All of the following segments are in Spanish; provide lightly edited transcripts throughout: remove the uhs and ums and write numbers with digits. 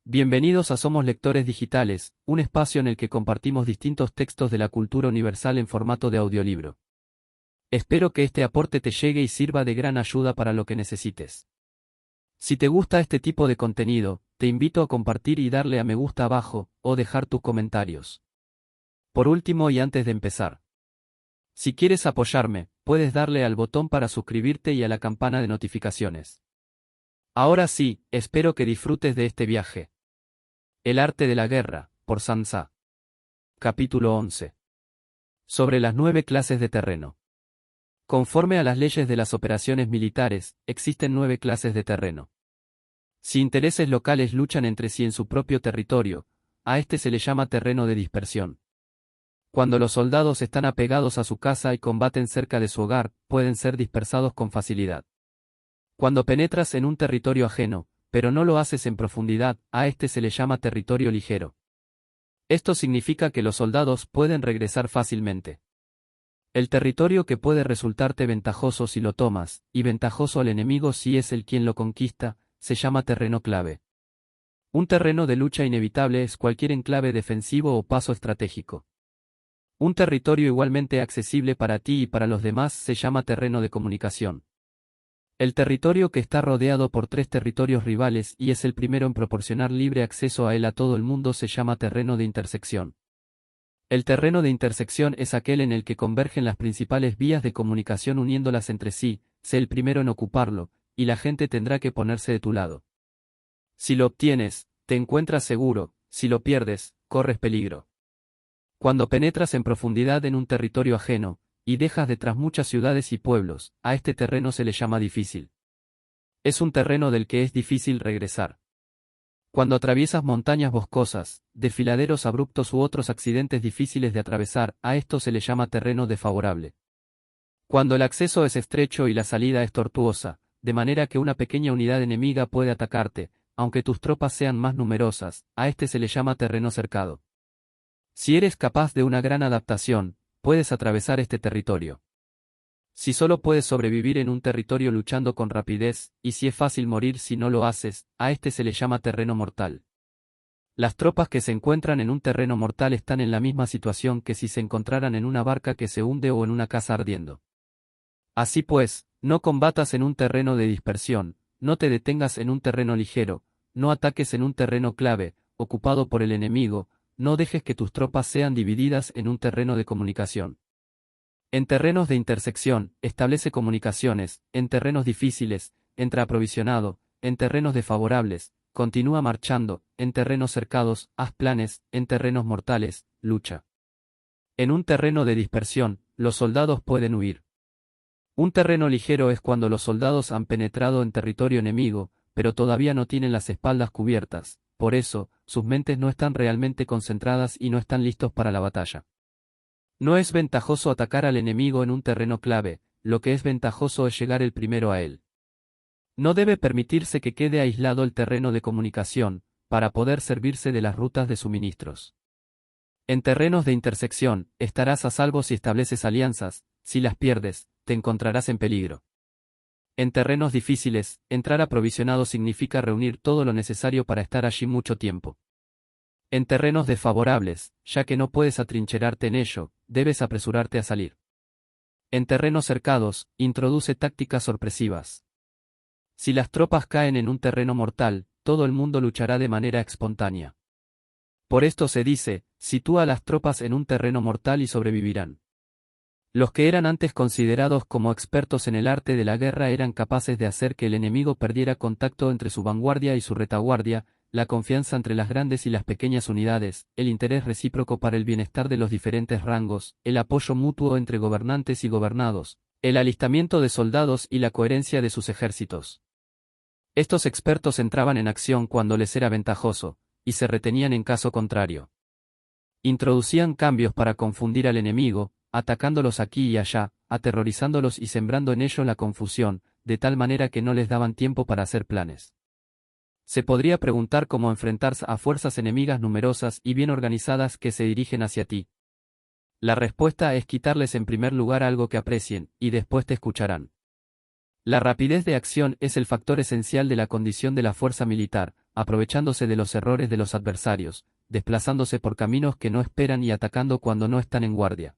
Bienvenidos a Somos Lectores Digitales, un espacio en el que compartimos distintos textos de la cultura universal en formato de audiolibro. Espero que este aporte te llegue y sirva de gran ayuda para lo que necesites. Si te gusta este tipo de contenido, te invito a compartir y darle a me gusta abajo, o dejar tus comentarios. Por último y antes de empezar, si quieres apoyarme, puedes darle al botón para suscribirte y a la campana de notificaciones. Ahora sí, espero que disfrutes de este viaje. El arte de la guerra, por Sansa. Capítulo 11. Sobre las 9 clases de terreno. Conforme a las leyes de las operaciones militares, existen 9 clases de terreno. Si intereses locales luchan entre sí en su propio territorio, a este se le llama terreno de dispersión. Cuando los soldados están apegados a su casa y combaten cerca de su hogar, pueden ser dispersados con facilidad. Cuando penetras en un territorio ajeno, pero no lo haces en profundidad, a este se le llama territorio ligero. Esto significa que los soldados pueden regresar fácilmente. El territorio que puede resultarte ventajoso si lo tomas, y ventajoso al enemigo si es él quien lo conquista, se llama terreno clave. Un terreno de lucha inevitable es cualquier enclave defensivo o paso estratégico. Un territorio igualmente accesible para ti y para los demás se llama terreno de comunicación. El territorio que está rodeado por 3 territorios rivales y es el primero en proporcionar libre acceso a él a todo el mundo se llama terreno de intersección. El terreno de intersección es aquel en el que convergen las principales vías de comunicación uniéndolas entre sí, sé el primero en ocuparlo, y la gente tendrá que ponerse de tu lado. Si lo obtienes, te encuentras seguro, si lo pierdes, corres peligro. Cuando penetras en profundidad en un territorio ajeno, y dejas detrás muchas ciudades y pueblos, a este terreno se le llama difícil. Es un terreno del que es difícil regresar. Cuando atraviesas montañas boscosas, desfiladeros abruptos u otros accidentes difíciles de atravesar, a esto se le llama terreno desfavorable. Cuando el acceso es estrecho y la salida es tortuosa, de manera que una pequeña unidad enemiga puede atacarte, aunque tus tropas sean más numerosas, a este se le llama terreno cercado. Si eres capaz de una gran adaptación, puedes atravesar este territorio. Si solo puedes sobrevivir en un territorio luchando con rapidez, y si es fácil morir si no lo haces, a este se le llama terreno mortal. Las tropas que se encuentran en un terreno mortal están en la misma situación que si se encontraran en una barca que se hunde o en una casa ardiendo. Así pues, no combatas en un terreno de dispersión, no te detengas en un terreno ligero, no ataques en un terreno clave, ocupado por el enemigo, no dejes que tus tropas sean divididas en un terreno de comunicación. En terrenos de intersección, establece comunicaciones, en terrenos difíciles, entra aprovisionado, en terrenos desfavorables, continúa marchando, en terrenos cercados, haz planes, en terrenos mortales, lucha. En un terreno de dispersión, los soldados pueden huir. Un terreno ligero es cuando los soldados han penetrado en territorio enemigo, pero todavía no tienen las espaldas cubiertas, por eso, sus mentes no están realmente concentradas y no están listos para la batalla. No es ventajoso atacar al enemigo en un terreno clave, lo que es ventajoso es llegar el primero a él. No debe permitirse que quede aislado el terreno de comunicación, para poder servirse de las rutas de suministros. En terrenos de intersección, estarás a salvo si estableces alianzas, si las pierdes, te encontrarás en peligro. En terrenos difíciles, entrar aprovisionado significa reunir todo lo necesario para estar allí mucho tiempo. En terrenos desfavorables, ya que no puedes atrincherarte en ello, debes apresurarte a salir. En terrenos cercados, introduce tácticas sorpresivas. Si las tropas caen en un terreno mortal, todo el mundo luchará de manera espontánea. Por esto se dice, sitúa a las tropas en un terreno mortal y sobrevivirán. Los que eran antes considerados como expertos en el arte de la guerra eran capaces de hacer que el enemigo perdiera contacto entre su vanguardia y su retaguardia, la confianza entre las grandes y las pequeñas unidades, el interés recíproco para el bienestar de los diferentes rangos, el apoyo mutuo entre gobernantes y gobernados, el alistamiento de soldados y la coherencia de sus ejércitos. Estos expertos entraban en acción cuando les era ventajoso, y se retenían en caso contrario. Introducían cambios para confundir al enemigo, atacándolos aquí y allá, aterrorizándolos y sembrando en ellos la confusión, de tal manera que no les daban tiempo para hacer planes. Se podría preguntar cómo enfrentarse a fuerzas enemigas numerosas y bien organizadas que se dirigen hacia ti. La respuesta es quitarles en primer lugar algo que aprecien, y después te escucharán. La rapidez de acción es el factor esencial de la condición de la fuerza militar, aprovechándose de los errores de los adversarios, desplazándose por caminos que no esperan y atacando cuando no están en guardia.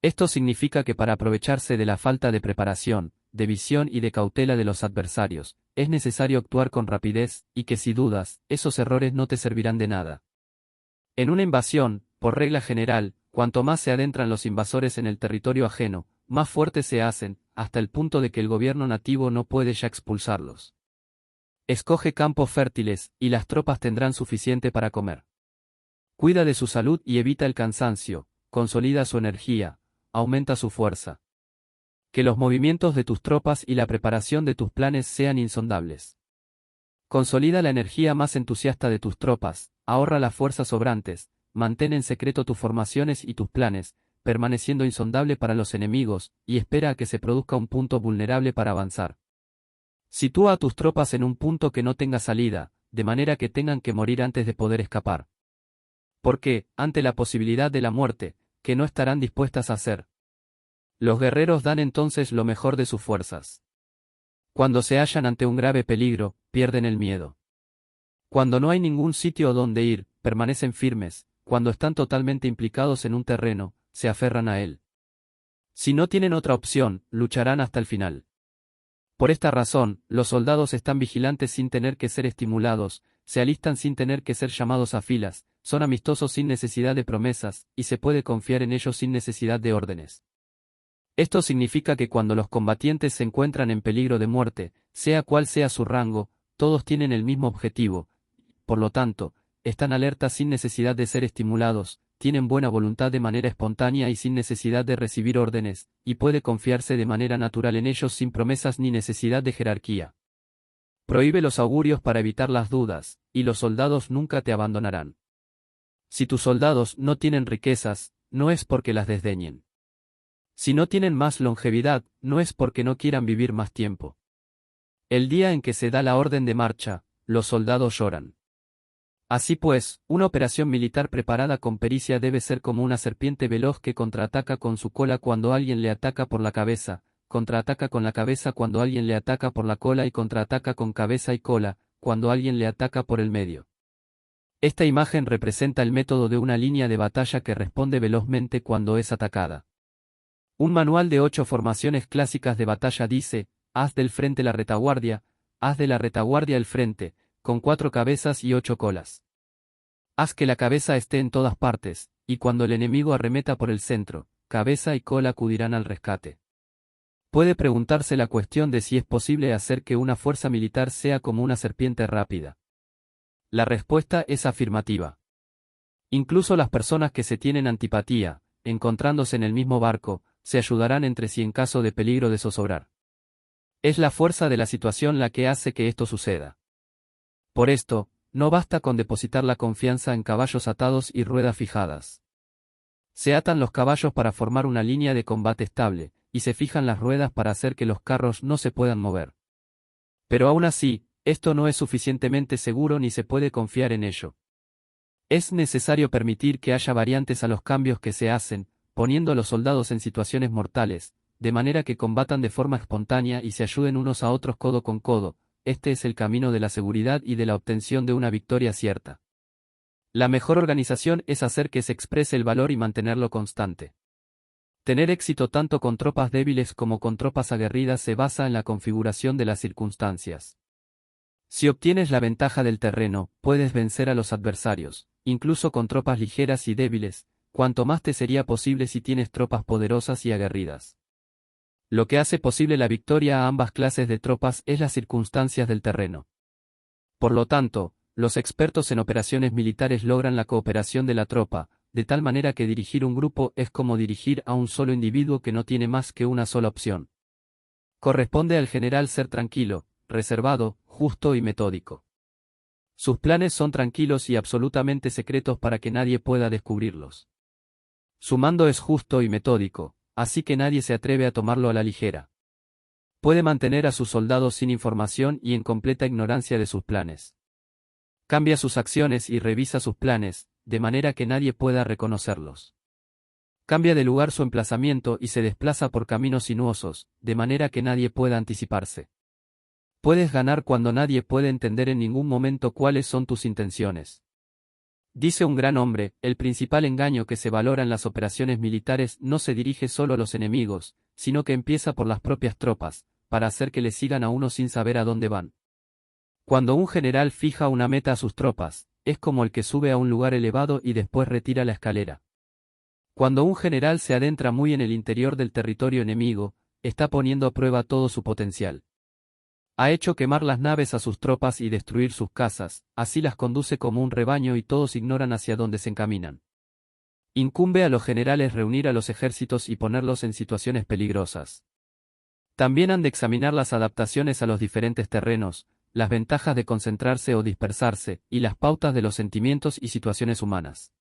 Esto significa que para aprovecharse de la falta de preparación, de visión y de cautela de los adversarios, es necesario actuar con rapidez, y que si dudas, esos errores no te servirán de nada. En una invasión, por regla general, cuanto más se adentran los invasores en el territorio ajeno, más fuertes se hacen, hasta el punto de que el gobierno nativo no puede ya expulsarlos. Escoge campos fértiles, y las tropas tendrán suficiente para comer. Cuida de su salud y evita el cansancio, consolida su energía, aumenta su fuerza. Que los movimientos de tus tropas y la preparación de tus planes sean insondables. Consolida la energía más entusiasta de tus tropas, ahorra las fuerzas sobrantes, mantén en secreto tus formaciones y tus planes, permaneciendo insondable para los enemigos, y espera a que se produzca un punto vulnerable para avanzar. Sitúa a tus tropas en un punto que no tenga salida, de manera que tengan que morir antes de poder escapar. Porque, ante la posibilidad de la muerte, que no estarán dispuestas a hacer, los guerreros dan entonces lo mejor de sus fuerzas. Cuando se hallan ante un grave peligro, pierden el miedo. Cuando no hay ningún sitio donde ir, permanecen firmes, cuando están totalmente implicados en un terreno, se aferran a él. Si no tienen otra opción, lucharán hasta el final. Por esta razón, los soldados están vigilantes sin tener que ser estimulados, se alistan sin tener que ser llamados a filas, son amistosos sin necesidad de promesas, y se puede confiar en ellos sin necesidad de órdenes. Esto significa que cuando los combatientes se encuentran en peligro de muerte, sea cual sea su rango, todos tienen el mismo objetivo, por lo tanto, están alertas sin necesidad de ser estimulados, tienen buena voluntad de manera espontánea y sin necesidad de recibir órdenes, y puede confiarse de manera natural en ellos sin promesas ni necesidad de jerarquía. Prohíbe los augurios para evitar las dudas, y los soldados nunca te abandonarán. Si tus soldados no tienen riquezas, no es porque las desdeñen. Si no tienen más longevidad, no es porque no quieran vivir más tiempo. El día en que se da la orden de marcha, los soldados lloran. Así pues, una operación militar preparada con pericia debe ser como una serpiente veloz que contraataca con su cola cuando alguien le ataca por la cabeza, contraataca con la cabeza cuando alguien le ataca por la cola y contraataca con cabeza y cola, cuando alguien le ataca por el medio. Esta imagen representa el método de una línea de batalla que responde velozmente cuando es atacada. Un manual de 8 formaciones clásicas de batalla dice: haz del frente la retaguardia, haz de la retaguardia el frente, con 4 cabezas y 8 colas. Haz que la cabeza esté en todas partes, y cuando el enemigo arremeta por el centro, cabeza y cola acudirán al rescate. Puede preguntarse la cuestión de si es posible hacer que una fuerza militar sea como una serpiente rápida. La respuesta es afirmativa. Incluso las personas que se tienen antipatía, encontrándose en el mismo barco, se ayudarán entre sí en caso de peligro de zozobrar. Es la fuerza de la situación la que hace que esto suceda. Por esto, no basta con depositar la confianza en caballos atados y ruedas fijadas. Se atan los caballos para formar una línea de combate estable, y se fijan las ruedas para hacer que los carros no se puedan mover. Pero aún así, esto no es suficientemente seguro ni se puede confiar en ello. Es necesario permitir que haya variantes a los cambios que se hacen, poniendo a los soldados en situaciones mortales, de manera que combatan de forma espontánea y se ayuden unos a otros codo con codo. Este es el camino de la seguridad y de la obtención de una victoria cierta. La mejor organización es hacer que se exprese el valor y mantenerlo constante. Tener éxito tanto con tropas débiles como con tropas aguerridas se basa en la configuración de las circunstancias. Si obtienes la ventaja del terreno, puedes vencer a los adversarios, incluso con tropas ligeras y débiles, cuanto más te sería posible si tienes tropas poderosas y aguerridas. Lo que hace posible la victoria a ambas clases de tropas es las circunstancias del terreno. Por lo tanto, los expertos en operaciones militares logran la cooperación de la tropa, de tal manera que dirigir un grupo es como dirigir a un solo individuo que no tiene más que una sola opción. Corresponde al general ser tranquilo, reservado, justo y metódico. Sus planes son tranquilos y absolutamente secretos para que nadie pueda descubrirlos. Su mando es justo y metódico, así que nadie se atreve a tomarlo a la ligera. Puede mantener a sus soldados sin información y en completa ignorancia de sus planes. Cambia sus acciones y revisa sus planes, de manera que nadie pueda reconocerlos. Cambia de lugar su emplazamiento y se desplaza por caminos sinuosos, de manera que nadie pueda anticiparse. Puedes ganar cuando nadie puede entender en ningún momento cuáles son tus intenciones. Dice un gran hombre, el principal engaño que se valora en las operaciones militares no se dirige solo a los enemigos, sino que empieza por las propias tropas, para hacer que le sigan a uno sin saber a dónde van. Cuando un general fija una meta a sus tropas, es como el que sube a un lugar elevado y después retira la escalera. Cuando un general se adentra muy en el interior del territorio enemigo, está poniendo a prueba todo su potencial. Ha hecho quemar las naves a sus tropas y destruir sus casas, así las conduce como un rebaño y todos ignoran hacia dónde se encaminan. Incumbe a los generales reunir a los ejércitos y ponerlos en situaciones peligrosas. También han de examinar las adaptaciones a los diferentes terrenos, las ventajas de concentrarse o dispersarse, y las pautas de los sentimientos y situaciones humanas.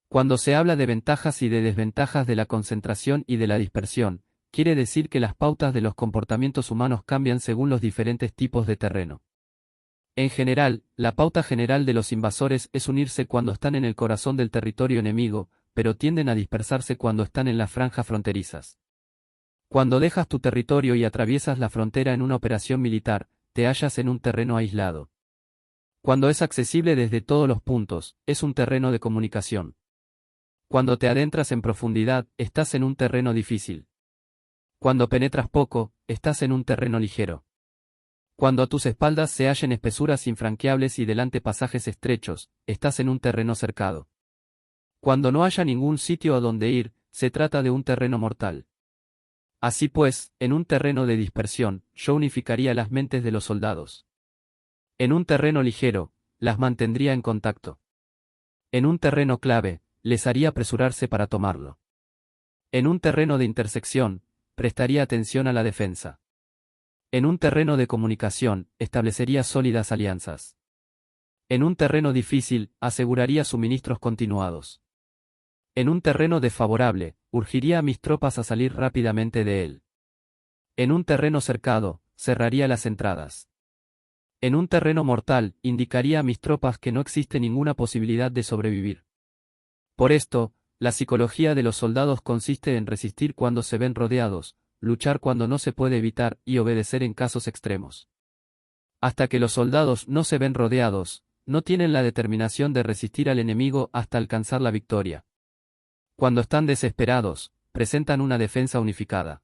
Cuando se habla de ventajas y de desventajas de la concentración y de la dispersión, quiere decir que las pautas de los comportamientos humanos cambian según los diferentes tipos de terreno. En general, la pauta general de los invasores es unirse cuando están en el corazón del territorio enemigo, pero tienden a dispersarse cuando están en las franjas fronterizas. Cuando dejas tu territorio y atraviesas la frontera en una operación militar, te hallas en un terreno aislado. Cuando es accesible desde todos los puntos, es un terreno de comunicación. Cuando te adentras en profundidad, estás en un terreno difícil. Cuando penetras poco, estás en un terreno ligero. Cuando a tus espaldas se hallen espesuras infranqueables y delante pasajes estrechos, estás en un terreno cercado. Cuando no haya ningún sitio a donde ir, se trata de un terreno mortal. Así pues, en un terreno de dispersión, yo unificaría las mentes de los soldados. En un terreno ligero, las mantendría en contacto. En un terreno clave, les haría apresurarse para tomarlo. En un terreno de intersección, prestaría atención a la defensa. En un terreno de comunicación, establecería sólidas alianzas. En un terreno difícil, aseguraría suministros continuados. En un terreno desfavorable, urgiría a mis tropas a salir rápidamente de él. En un terreno cercado, cerraría las entradas. En un terreno mortal, indicaría a mis tropas que no existe ninguna posibilidad de sobrevivir. Por esto, la psicología de los soldados consiste en resistir cuando se ven rodeados, luchar cuando no se puede evitar y obedecer en casos extremos. Hasta que los soldados no se ven rodeados, no tienen la determinación de resistir al enemigo hasta alcanzar la victoria. Cuando están desesperados, presentan una defensa unificada.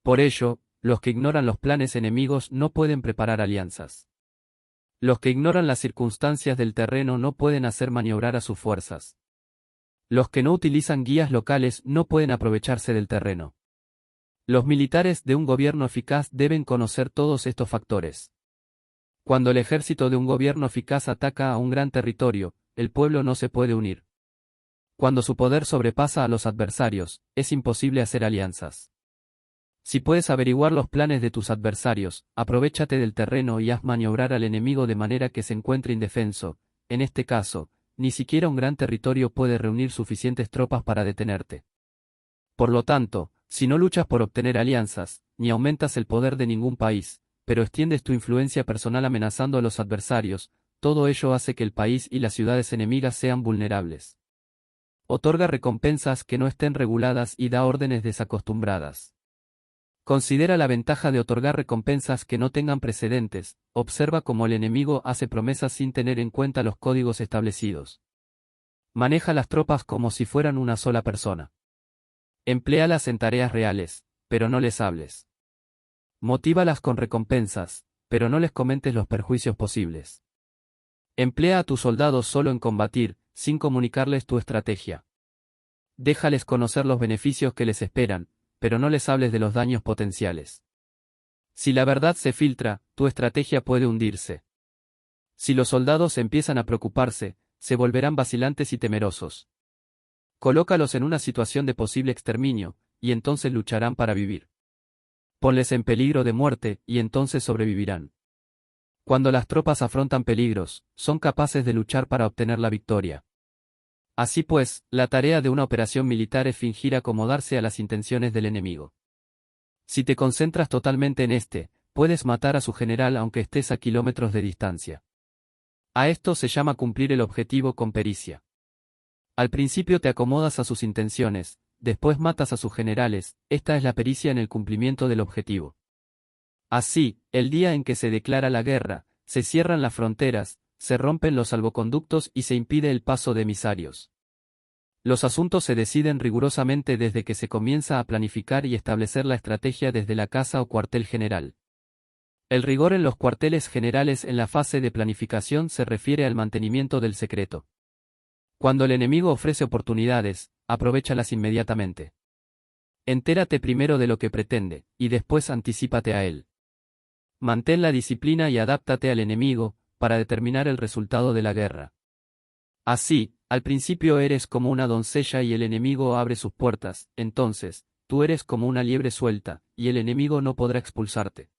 Por ello, los que ignoran los planes enemigos no pueden preparar alianzas. Los que ignoran las circunstancias del terreno no pueden hacer maniobrar a sus fuerzas. Los que no utilizan guías locales no pueden aprovecharse del terreno. Los militares de un gobierno eficaz deben conocer todos estos factores. Cuando el ejército de un gobierno eficaz ataca a un gran territorio, el pueblo no se puede unir. Cuando su poder sobrepasa a los adversarios, es imposible hacer alianzas. Si puedes averiguar los planes de tus adversarios, aprovéchate del terreno y haz maniobrar al enemigo de manera que se encuentre indefenso. En este caso, ni siquiera un gran territorio puede reunir suficientes tropas para detenerte. Por lo tanto, si no luchas por obtener alianzas, ni aumentas el poder de ningún país, pero extiendes tu influencia personal amenazando a los adversarios, todo ello hace que el país y las ciudades enemigas sean vulnerables. Otorga recompensas que no estén reguladas y da órdenes desacostumbradas. Considera la ventaja de otorgar recompensas que no tengan precedentes, observa cómo el enemigo hace promesas sin tener en cuenta los códigos establecidos. Maneja las tropas como si fueran una sola persona. Empléalas en tareas reales, pero no les hables. Motívalas con recompensas, pero no les comentes los perjuicios posibles. Emplea a tus soldados solo en combatir, sin comunicarles tu estrategia. Déjales conocer los beneficios que les esperan, pero no les hables de los daños potenciales. Si la verdad se filtra, tu estrategia puede hundirse. Si los soldados empiezan a preocuparse, se volverán vacilantes y temerosos. Colócalos en una situación de posible exterminio, y entonces lucharán para vivir. Ponles en peligro de muerte, y entonces sobrevivirán. Cuando las tropas afrontan peligros, son capaces de luchar para obtener la victoria. Así pues, la tarea de una operación militar es fingir acomodarse a las intenciones del enemigo. Si te concentras totalmente en este, puedes matar a su general aunque estés a kilómetros de distancia. A esto se llama cumplir el objetivo con pericia. Al principio te acomodas a sus intenciones, después matas a sus generales, esta es la pericia en el cumplimiento del objetivo. Así, el día en que se declara la guerra, se cierran las fronteras, se rompen los salvoconductos y se impide el paso de emisarios. Los asuntos se deciden rigurosamente desde que se comienza a planificar y establecer la estrategia desde la casa o cuartel general. El rigor en los cuarteles generales en la fase de planificación se refiere al mantenimiento del secreto. Cuando el enemigo ofrece oportunidades, aprovéchalas inmediatamente. Entérate primero de lo que pretende, y después anticípate a él. Mantén la disciplina y adáptate al enemigo, para determinar el resultado de la guerra. Así, al principio eres como una doncella y el enemigo abre sus puertas, entonces, tú eres como una liebre suelta, y el enemigo no podrá expulsarte.